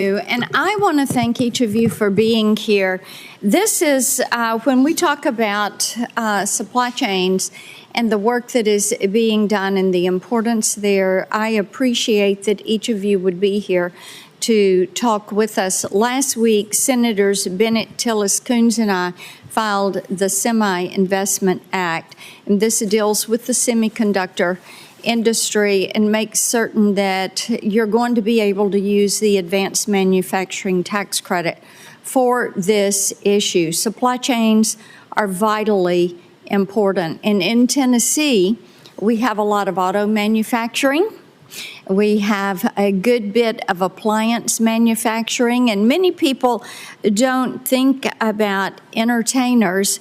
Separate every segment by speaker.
Speaker 1: And I want to thank each of you for being here. This is when we talk about supply chains and the work that is being done and the importance there. I appreciate that each of you would be here to talk with us. Last week, Senators Bennett, Tillis, Coons, and I filed the Semi-Investment Act, and this deals with the semiconductor industry and makes certain that you're going to be able to use the advanced manufacturing tax credit for this issue. Supply chains are vitally important. And in Tennessee, we have a lot of auto manufacturing. We have a good bit of appliance manufacturing, and many people don't think about entertainers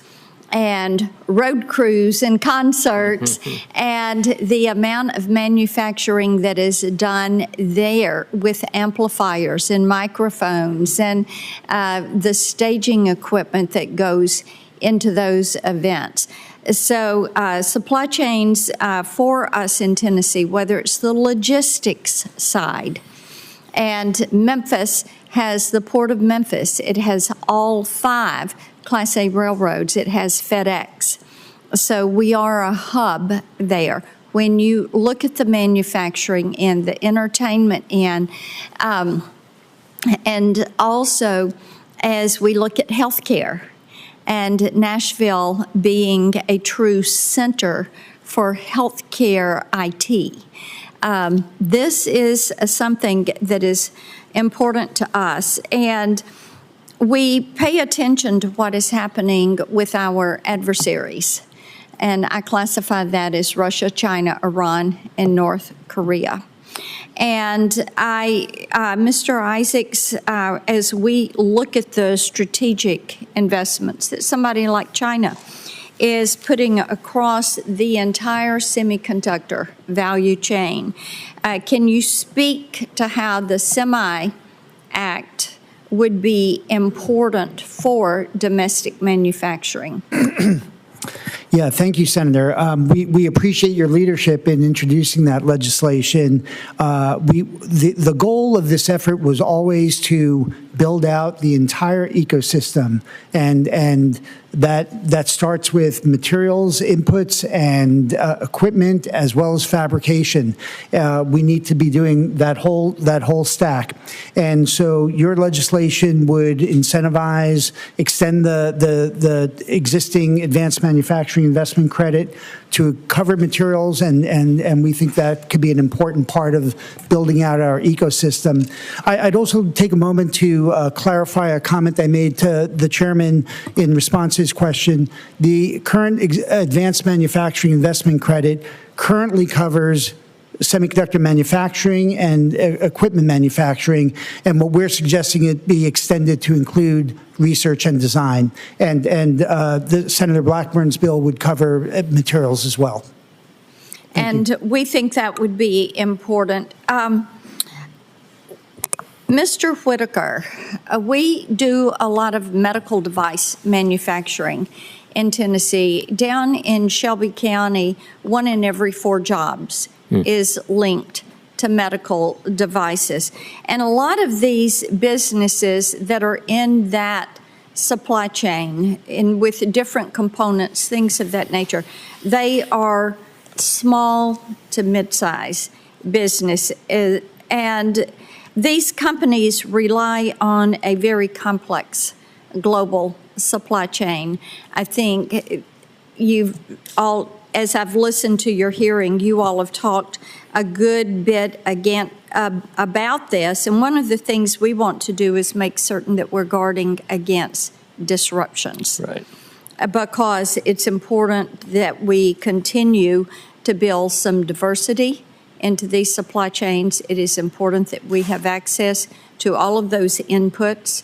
Speaker 1: and road crews and concerts and the amount of manufacturing that is done there with amplifiers and microphones and the staging equipment that goes into those events. So supply chains for us in Tennessee, whether it's the logistics side, and Memphis has the Port of Memphis. It has all 5 Class A railroads. It has FedEx. So we are a hub there. When you look at the manufacturing and the entertainment end, and also as we look at healthcare, and Nashville being a true center for healthcare IT. This is something that is important to us, and we pay attention to what is happening with our adversaries, and I classify that as Russia, China, Iran, and North Korea. And Mr. Isaacs, as we look at the strategic investments that somebody like China is putting across the entire semiconductor value chain, can you speak to how the Semi Act would be important for domestic manufacturing?
Speaker 2: Yeah, thank you, Senator. We appreciate your leadership in introducing that legislation. The goal of this effort was always to build out the entire ecosystem, and that starts with materials, inputs, and equipment, as well as fabrication. We need to be doing that whole stack, and so your legislation would incentivize, extend the existing advanced manufacturing investment credit to cover materials, and we think that could be an important part of building out our ecosystem. I'd also take a moment to clarify a comment I made to the chairman in response to his question. The current advanced manufacturing investment credit currently covers semiconductor manufacturing and equipment manufacturing, and what we're suggesting it be extended to include research and design. And the Senator Blackburn's bill would cover materials as well.
Speaker 1: And we think that would be important. Mr. Whitaker, we do a lot of medical device manufacturing in Tennessee. Down in Shelby County, 1 in every 4 jobs is linked to medical devices. And a lot of these businesses that are in that supply chain and with different components, things of that nature, they are small to mid-size business. And these companies rely on a very complex global supply chain. I think you've all, as I've listened to your hearing, you all have talked a good bit again about this. And one of the things we want to do is make certain that we're guarding against disruptions.
Speaker 3: Right.
Speaker 1: Because it's important that we continue to build some diversity into these supply chains. It is important that we have access to all of those inputs.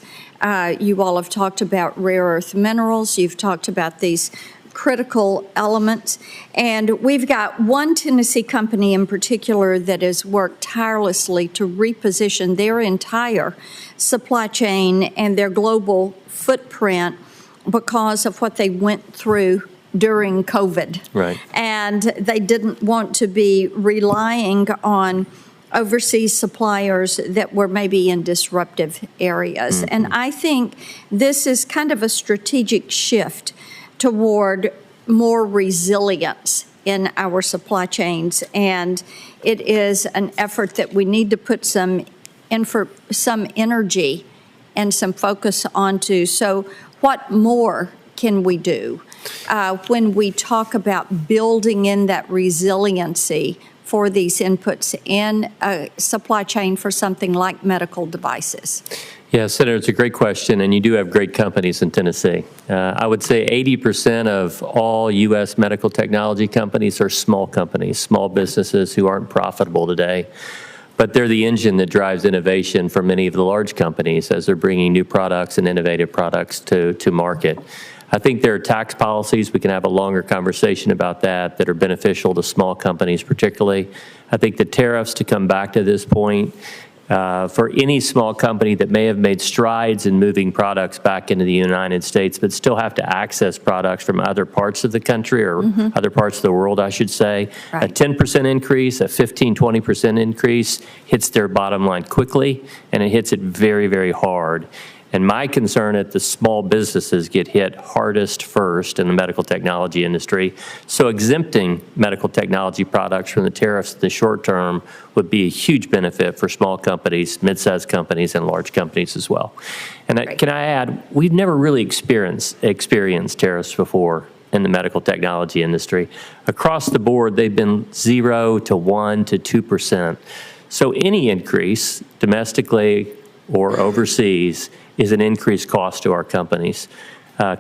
Speaker 1: You all have talked about rare earth minerals. You've talked about these critical elements. And we've got one Tennessee company in particular that has worked tirelessly to reposition their entire supply chain and their global footprint because of what they went through during COVID.
Speaker 3: Right.
Speaker 1: And they didn't want to be relying on overseas suppliers that were maybe in disruptive areas. And I think this is kind of a strategic shift toward more resilience in our supply chains, and it is an effort that we need to put some energy and some focus onto. So what more can we do when we talk about building in that resiliency for these inputs in a supply chain for something like medical devices?
Speaker 3: Yeah, Senator, it's a great question, and you do have great companies in Tennessee. I would say 80% of all U.S. medical technology companies are small companies, small businesses who aren't profitable today. But they're the engine that drives innovation for many of the large companies as they're bringing new products and innovative products to market. I think there are tax policies, we can have a longer conversation about that are beneficial to small companies particularly. I think the tariffs, to come back to this point, for any small company that may have made strides in moving products back into the United States, but still have to access products from other parts of the country or other parts of the world, I should say. Right. A 10% increase, a 15-20% increase hits their bottom line quickly, and it hits it very, very hard. And my concern is the small businesses get hit hardest first in the medical technology industry. So exempting medical technology products from the tariffs in the short term would be a huge benefit for small companies, mid-sized companies, and large companies as well. And can I add, we've never really experienced tariffs before in the medical technology industry. Across the board, they've been 0 to 1 to 2%. So any increase domestically or overseas is an increased cost to our companies.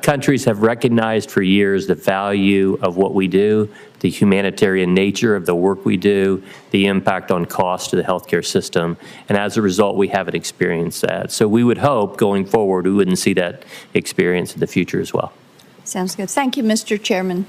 Speaker 3: Countries have recognized for years the value of what we do, the humanitarian nature of the work we do, the impact on cost to the healthcare system, and as a result, we haven't experienced that. So we would hope going forward we wouldn't see that experience in the future as well.
Speaker 1: Sounds good. Thank you, Mr. Chairman.